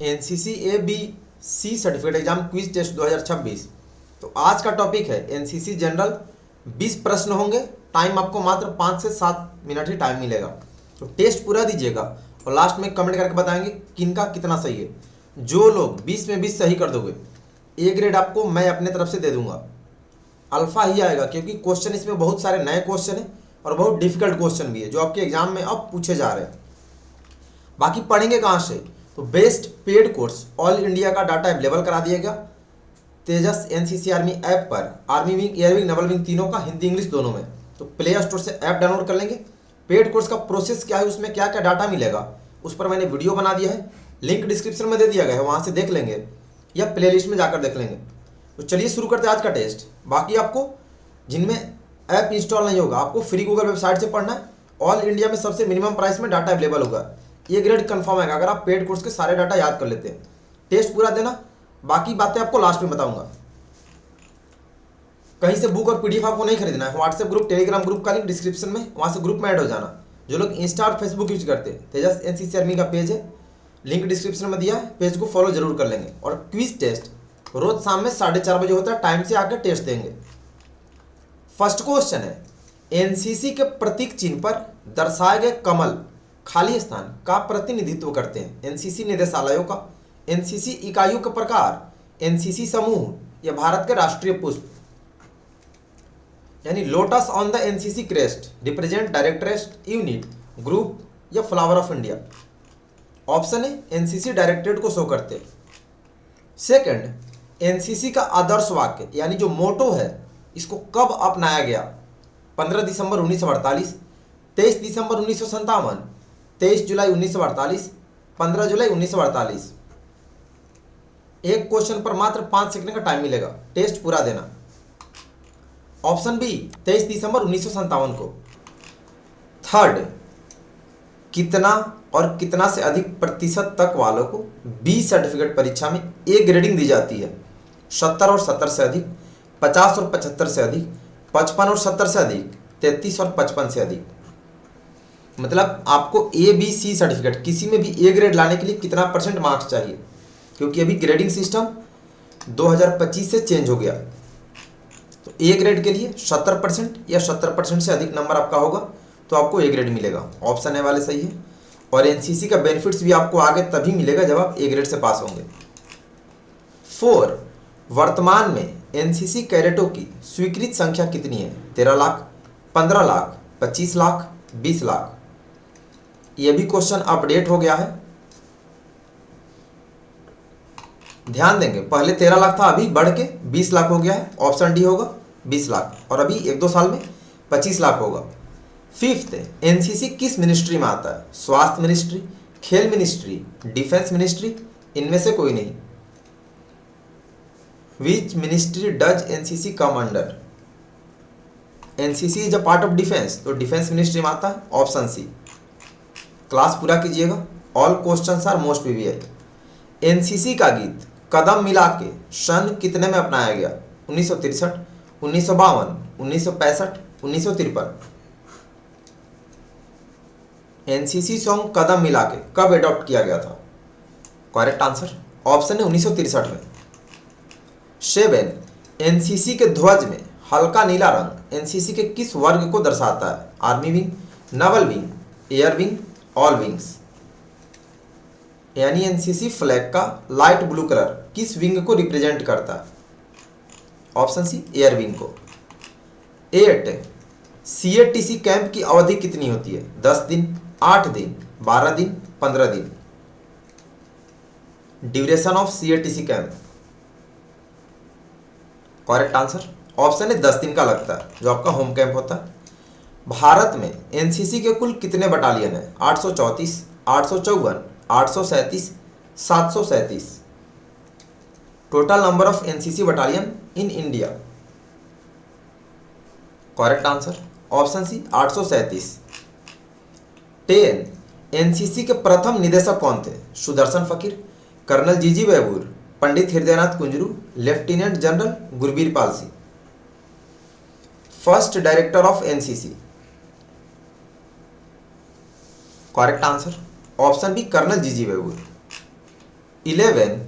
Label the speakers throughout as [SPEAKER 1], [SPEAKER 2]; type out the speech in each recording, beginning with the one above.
[SPEAKER 1] NCC A B C certificate exam quiz test 2026। तो आज का टॉपिक है एनसीसी जनरल। 20 प्रश्न होंगे। टाइम आपको मात्र 5 से 7 मिनट ही टाइम मिलेगा। तो टेस्ट पूरा दीजिएगा और लास्ट में कमेंट करके बताएंगे किनका कितना सही है। जो लोग 20 में 20 सही कर दोगे ए ग्रेड आपको मैं अपने तरफ से दे दूंगा। अल्फा ही आएगा क्योंकि क्वेश्चन इसमें बहुत सारे नए क्वेश्चन हैं और बहुत डिफिकल्ट क्वेश्चन भी है जो आपके एग्जाम में अब पूछे जा रहे हैं। बाकी पढ़ेंगे कहाँ से? तो best paid course all India का डाटा अवेलेबल करा दिया गया तेजस एनसीसी आर्मी ऐप पर। Army wing, air wing, naval wing तीनों का हिंदी इंग्लिश दोनों में। तो प्ले स्टोर से ऐप डाउनलोड कर लेंगे। पेड कोर्स का प्रोसेस क्या है, उसमें क्या क्या डाटा मिलेगा, उस पर मैंने वीडियो बना दिया है। लिंक डिस्क्रिप्शन में दे दिया गया है, वहाँ से देख लेंगे या प्ले लिस्ट में जाकर देख लेंगे। तो चलिए शुरू करते हैं आज का टेस्ट। बाकी आपको जिनमें ऐप इंस्टॉल नहीं होगा आपको फ्री गूगल वेबसाइट से पढ़ना है। ऑल इंडिया में सबसे मिनिमम प्राइस में डाटा अवेलेबल होगा। ये ग्रेड कंफर्म आएगा अगर आप पेड कोर्स के सारे डाटा याद कर लेते हैं। टेस्ट पूरा देना, बाकी बातें आपको लास्ट में बताऊंगा। कहीं से बुक और पीडीएफ आपको नहीं खरीदना है। व्हाट्सएप ग्रुप, टेलीग्राम ग्रुप का लिंक डिस्क्रिप्शन में, वहां से ग्रुप में ऐड हो जाना। जो लोग इंस्टा और फेसबुक यूज करते हैं, तेजस एनसीसी आर्मी का पेज है, लिंक डिस्क्रिप्शन में दिया है, पेज को फॉलो जरूर कर लेंगे। और क्विज टेस्ट रोज शाम में 4:30 बजे होता है, टाइम से आकर टेस्ट देंगे। फर्स्ट क्वेश्चन है, एनसीसी के प्रतीक चिन्ह पर दर्शाए गए कमल खाली स्थान का प्रतिनिधित्व करते हैं? एनसीसी निदेशालयों का, एनसीसी इकाइयों के प्रकार, एनसीसी समूह या भारत के राष्ट्रीय पुष्प। यानी lotus on the NCC crest represent directorate unit group या फ्लावर ऑफ इंडिया। ऑप्शन है एनसीसी डायरेक्टरेट को शो करते हैं। सेकंड, एनसीसी का आदर्श वाक्य यानी जो मोटो है इसको कब अपनाया गया? 15 दिसंबर 1948, 23 दिसंबर 1957, 23 जुलाई 1948, 15 जुलाई 1948। एक क्वेश्चन पर मात्र 5 सेकंड का टाइम मिलेगा। टेस्ट पूरा देना। ऑप्शन बी 23 दिसंबर 1957 को। थर्ड, कितना और कितना से अधिक प्रतिशत तक वालों को बी सर्टिफिकेट परीक्षा में ए ग्रेडिंग दी जाती है? 70 और 70 से अधिक, 50 और 75 से अधिक, 55 और 70 से अधिक, 33 और 55 से अधिक। मतलब आपको ए बी सी सर्टिफिकेट किसी में भी ए ग्रेड लाने के लिए कितना परसेंट मार्क्स चाहिए? क्योंकि अभी ग्रेडिंग सिस्टम 2025 से चेंज हो गया। तो ए ग्रेड के लिए 70% या 70% से अधिक नंबर आपका होगा तो आपको ए ग्रेड मिलेगा। ऑप्शन ए वाले सही है। और एनसीसी का बेनिफिट्स भी आपको आगे तभी मिलेगा जब आप ए ग्रेड से पास होंगे। 4, वर्तमान में एनसीसी कैडेटों की स्वीकृत संख्या कितनी है? 13 लाख, 15 लाख, 25 लाख, 20 लाख। यह भी क्वेश्चन अपडेट हो गया है, ध्यान देंगे। पहले 13 लाख था, अभी बढ़ के 20 लाख हो गया है। ऑप्शन डी होगा 20 लाख और अभी 1-2 साल में 25 लाख होगा। फिफ्थ, एनसीसी किस मिनिस्ट्री में आता है? स्वास्थ्य मिनिस्ट्री, खेल मिनिस्ट्री, डिफेंस मिनिस्ट्री, इनमें से कोई नहीं। Which ministry does NCC come under? NCC is a part of defence, तो डिफेंस मिनिस्ट्री में आता है। Option C. क्लास पूरा कीजिएगा, all questions are most PVI. NCC का गीत कदम मिला के सन कितने में अपनाया गया? 1963, 1952, 1965, 1953। एनसीसी सॉन्ग कदम मिला के कब एडॉप्ट किया गया था? करेक्ट आंसर ऑप्शन है 1963 में। 7, एनसीसी के ध्वज में हल्का नीला रंग एनसीसी के किस वर्ग को दर्शाता है? Army wing, naval wing, air wing, all wings. यानी एनसीसी फ्लैग का लाइट ब्लू कलर किस विंग को रिप्रेजेंट करता है? ऑप्शन सी, एयर विंग को। 8, सीएटीसी कैंप की अवधि कितनी होती है? 10 दिन, 8 दिन, 12 दिन, 15 दिन। Duration of CATC camp. Correct answer option है 10 दिन का लगता है जो आपका होम कैंप होता है। भारत में एनसीसी के कुल कितने बटालियन है? 834, 854, 837, 737। Total number of NCC battalion in India. Correct answer option C, 837। 10, NCC के प्रथम निदेशक कौन थे? Sudarshan Faakir, colonel GG Bewoor, Pandit Hridaynath Kunzru, lieutenant general Gurbir Pal Singh. First director of NCC. Correct answer option B, colonel GG Bewoor. 11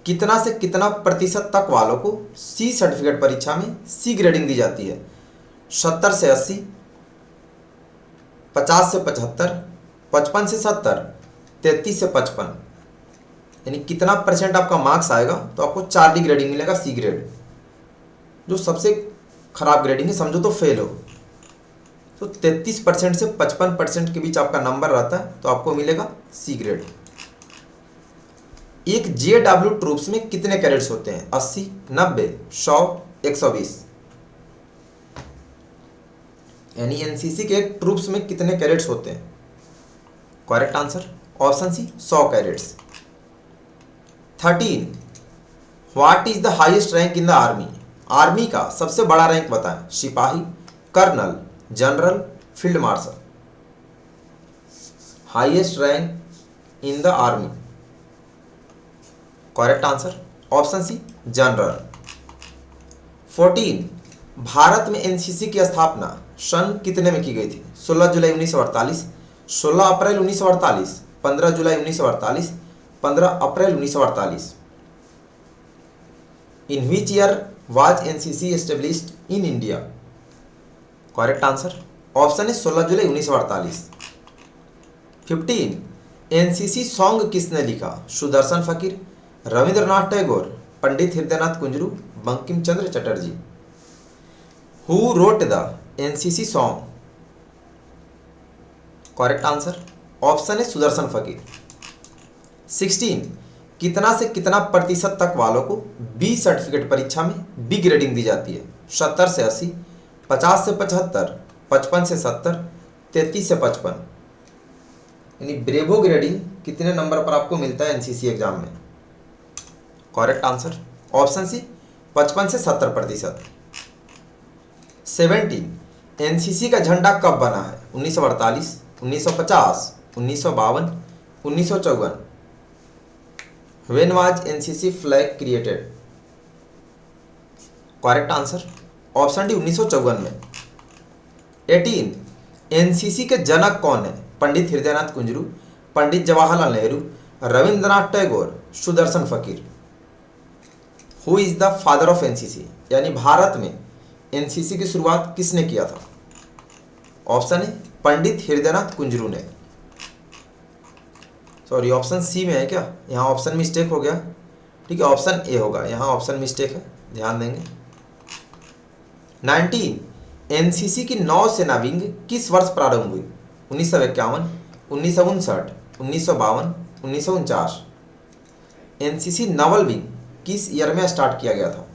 [SPEAKER 1] कितना से कितना प्रतिशत तक वालों को सी सर्टिफिकेट परीक्षा में सी ग्रेडिंग दी जाती है? 70 से 80, 50 से 75, 55 से 70, 33 से 55। यानी कितना परसेंट आपका मार्क्स आएगा तो आपको 4D ग्रेडिंग मिलेगा, सी ग्रेड। जो सबसे खराब ग्रेडिंग है, समझो तो फेल हो, तो 33% से 55% के बीच आपका नंबर रहता है तो आपको मिलेगा सी ग्रेड। एक JW ट्रूप्स में कितने कैडेट्स होते हैं? 80, 90, 100, 120। यानी एनसीसी के एक ट्रूप्स में कितने कैडेट्स होते हैं? Correct answer option C, 100 cadets. 13 what is the highest rank in the army? Army का सबसे बड़ा रैंक बताएं। सिपाही, colonel, general, field marshal. Highest rank in the army, correct answer option C, general. 14 भारत में एनसीसी की स्थापना सन कितने में की गई थी? 16 जुलाई 1948, 16 अप्रैल 1948, 15 जुलाई 1948, 15 अप्रैल 1948। In which year was NCC established in India? Correct answer option है 16 जुलाई 1948। 15 एनसीसी सॉन्ग किसने लिखा? Sudarshan Faakir, Rabindranath Tagore, Pandit Hridaynath Kunzru, Bankim Chandra Chatterjee. Who wrote the NCC song? Correct answer option है सुदर्शन फकीर। 16 कितना से कितना प्रतिशत तक वालों को बी सर्टिफिकेट परीक्षा में बी ग्रेडिंग दी जाती है? 70 से 80, 50 से 75, 55 से 70, 33 से 55। यानी ब्रेवो ग्रेडिंग कितने नंबर पर आपको मिलता है एनसीसी एग्जाम में? करेक्ट आंसर ऑप्शन सी, 55 से 70%। 17 एनसीसी का झंडा कब बना है? 1948, 1950, 1952, 1954। When was NCC flag created? Correct answer option D, 1954 में। 18 एनसीसी के जनक कौन है? पंडित हृदयनाथ कुंजरू, पंडित जवाहरलाल नेहरू, रविंद्रनाथ टैगोर, सुदर्शन फकीर। Who is the father of NCC? यानी भारत में एनसीसी की शुरुआत किसने किया था? ऑप्शन है पंडित हृदयनाथ कुंजरू ने। सॉरी, ऑप्शन सी में है क्या? यहाँ ऑप्शन मिस्टेक हो गया। ठीक है, ऑप्शन ए होगा, यहाँ ऑप्शन मिस्टेक है, ध्यान देंगे। 19 एनसीसी की नौसेना विंग किस वर्ष प्रारंभ हुई? 1951, 1959, 1952, 1949। एनसीसी नवल विंग किस ईयर में स्टार्ट किया गया था?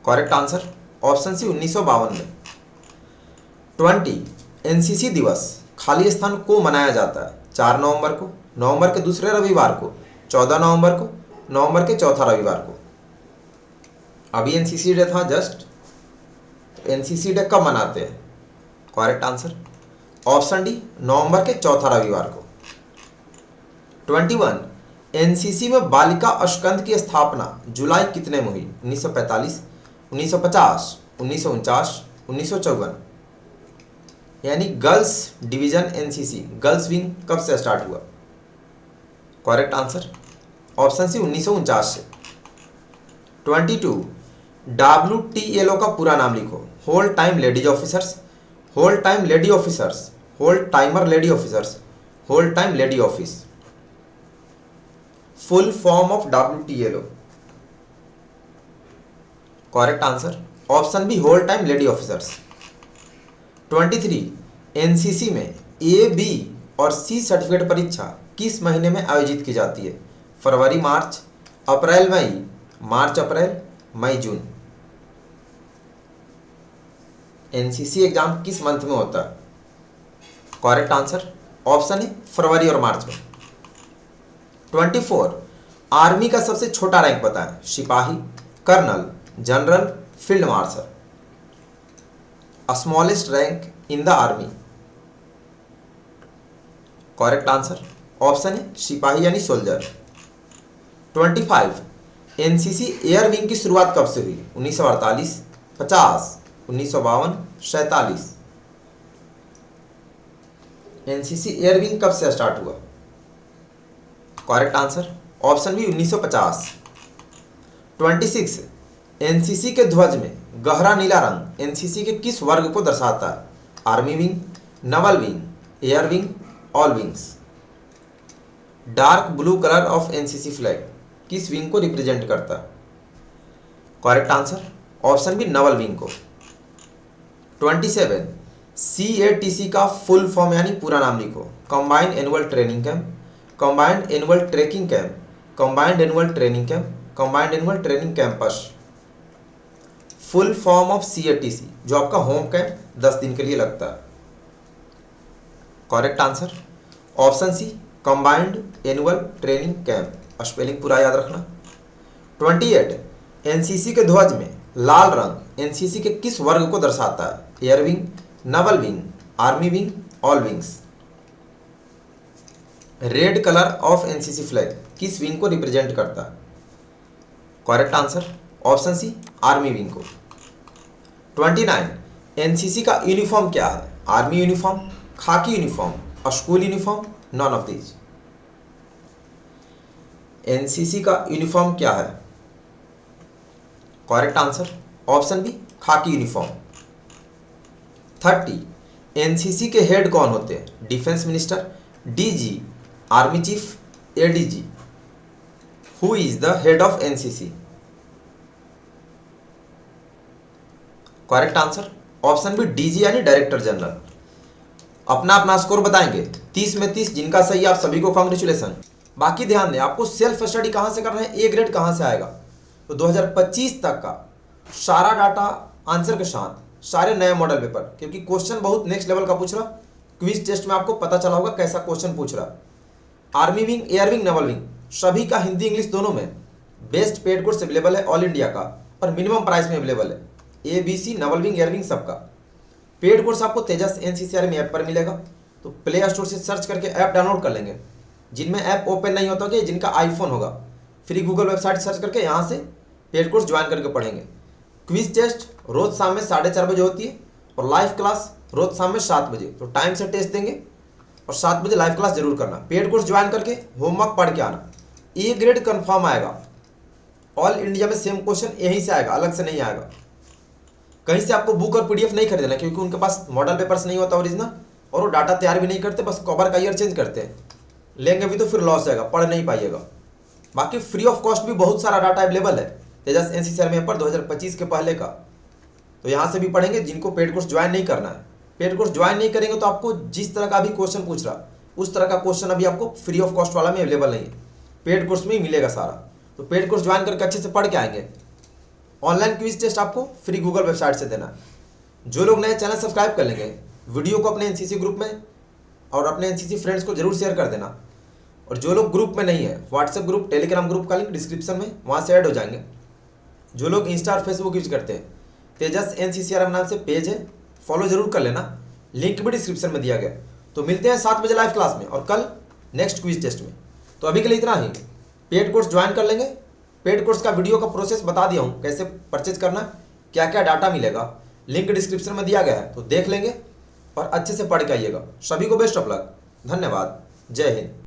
[SPEAKER 1] करेक्ट आंसर ऑप्शन सी, 1952 में। 20 एनसीसी दिवस खाली स्थान को मनाया जाता है? 4 नवंबर को, नवंबर के दूसरे रविवार को, 14 नवंबर को, नवंबर के चौथा रविवार को। अभी एनसीसी डे था जस्ट, एनसीसी डे कब मनाते हैं? करेक्ट आंसर ऑप्शन डी, नवंबर के चौथा रविवार को। 21 एनसीसी में बालिका अश्वगंध की स्थापना जुलाई कितने में हुई? 1945, 1950, 1949, 1954। यानी girls division NCC, girls wing कब से स्टार्ट हुआ? करेक्ट आंसर ऑप्शन सी, 1949 से। 22 WTLO का पूरा नाम लिखो। Whole time ladies officers, whole time lady officers, whole timer lady officers, whole time lady office. Full form of WTLO? Correct answer option B, whole time lady officers. 23 NCC में A, B और C certificate परीक्षा किस महीने में आयोजित की जाती है? फरवरी, मार्च, अप्रैल, मई, मार्च, अप्रैल, मई, जून। एनसीसी एग्जाम किस मंथ में होता है? करेक्ट आंसर ऑप्शन है फरवरी और मार्च में। 24 आर्मी का सबसे छोटा रैंक बताएं। सिपाही, colonel, general, field marshal. Smallest rank in the army? Correct answer option है सिपाही यानी सोल्जर। 25 एनसीसी एयर विंग की शुरुआत कब से हुई? 1948, 50, 1952, 47। एनसीसी एयर विंग कब से स्टार्ट हुआ? Correct answer option B 1950। 26 एनसीसी के ध्वज में गहरा नीला रंग एनसीसी के किस वर्ग को दर्शाता है? Army wing, naval wing, air wing, all wings. Dark blue colour of NCC flag किस विंग को रिप्रेजेंट करता है? Correct answer option B naval wing को। 27 CATC का फुल फॉर्म यानी पूरा नाम लिखो। Combined annual training camp, combined annual trekking camp, combined annual training camp, combined annual training campus. Full form of CATC जो आपका होम कैंप 10 दिन के लिए लगता है। Correct answer option C combined annual training camp. Spelling पूरा याद रखना। 28 एनसीसी के ध्वज में लाल रंग एनसीसी के किस वर्ग को दर्शाता है? Air wing, naval wing, army wing, all wings. Red colour of NCC flag किस विंग को रिप्रेजेंट करता है? Correct answer option C army wing को। 29 एनसीसी का यूनिफॉर्म क्या है? Army uniform, khaki uniform, school uniform, none of these. NCC का uniform क्या है? Correct answer option B khaki uniform. 30 NCC के हेड कौन होते हैं? Defence minister, DG, army chief, ADG. Who is the head of NCC? Correct answer option B DG यानी director general. अपना अपना स्कोर बताएंगे 30 में 30, जिनका सही आप सभी को कांग्रेचुलेसन। बाकी ध्यान दें, आपको सेल्फ स्टडी कहां से करना है, ए ग्रेड कहां से आएगा, तो 2025 तक का सारा डाटा आंसर के साथ सारे नए मॉडल पेपर, क्योंकि क्वेश्चन बहुत नेक्स्ट लेवल का पूछ रहा। क्विज टेस्ट में आपको पता चला होगा कैसा क्वेश्चन पूछ रहा। Army wing, air wing, naval wing सभी का हिंदी इंग्लिश दोनों में बेस्ट पेड कोर्स अवेलेबल है ऑल इंडिया का, और मिनिमम प्राइस में अवेलेबल है। ABC, Naval wing, air wing सबका पेड कोर्स आपको तेजस NCCRM ऐप पर मिलेगा। तो प्ले स्टोर से सर्च करके ऐप डाउनलोड कर लेंगे। जिनमें ऐप ओपन नहीं होता होगा, जिनका आईफोन होगा, फ्री गूगल वेबसाइट सर्च करके यहाँ से पेड कोर्स ज्वाइन करके पढ़ेंगे। क्विज टेस्ट रोज शाम में 4:30 बजे होती है, और लाइव क्लास रोज शाम में 7 बजे। तो टाइम से टेस्ट देंगे और 7 बजे लाइव क्लास जरूर करना। पेड कोर्स ज्वाइन करके होमवर्क पढ़ के आना। ए ग्रेड कन्फर्म आएगा। ऑल इंडिया में सेम क्वेश्चन यहीं से आएगा, अलग से नहीं आएगा। कहीं से आपको बुक और PDF नहीं खरीदना, क्योंकि उनके पास मॉडल पेपर्स नहीं होता ओरिजिनल, और वो डाटा तैयार भी नहीं करते, बस कवर का ईयर चेंज करते हैं। लेंगे भी तो फिर लॉस जाएगा, पढ़ नहीं पाइएगा। बाकी फ्री ऑफ कॉस्ट भी बहुत सारा डाटा अवेलेबल है तेजस NCCRM ऐप पर 2025 के पहले का। तो यहाँ से भी पढ़ेंगे। जिनको पेड कोर्स ज्वाइन नहीं करना है, पेड कोर्स ज्वाइन नहीं करेंगे तो आपको जिस तरह का भी क्वेश्चन पूछ रहा उस तरह का क्वेश्चन अभी आपको फ्री ऑफ कॉस्ट वाला में अवेलेबल नहीं है, पेड कोर्स में ही मिलेगा सारा। तो पेड कोर्स ज्वाइन करके अच्छे से पढ़ के आएंगे। ऑनलाइन क्विज टेस्ट आपको फ्री गूगल वेबसाइट से देना है। जो लोग नए चैनल सब्सक्राइब कर लेंगे, वीडियो को अपने NCC ग्रुप में और अपने NCC फ्रेंड्स को जरूर शेयर कर देना। और जो लोग ग्रुप में नहीं है, व्हाट्सएप ग्रुप, टेलीग्राम ग्रुप का लिंक डिस्क्रिप्शन में, वहाँ से ऐड हो जाएंगे। जो लोग इंस्टा और फेसबुक यूज करते हैं, तेजस NCCRM नाम से पेज है, फॉलो जरूर कर लेना, लिंक भी डिस्क्रिप्शन में दिया गया। तो मिलते हैं 7 बजे लाइव क्लास में और कल नेक्स्ट क्विज टेस्ट में। तो अभी के लिए इतना ही। पेड कोर्स ज्वाइन कर लेंगे। पेड कोर्स का वीडियो का प्रोसेस बता दिया हूँ, कैसे परचेज करना, क्या क्या डाटा मिलेगा, लिंक डिस्क्रिप्शन में दिया गया है। तो देख लेंगे और अच्छे से पढ़ के आइएगा। सभी को बेस्ट ऑफ लक। धन्यवाद। जय हिंद।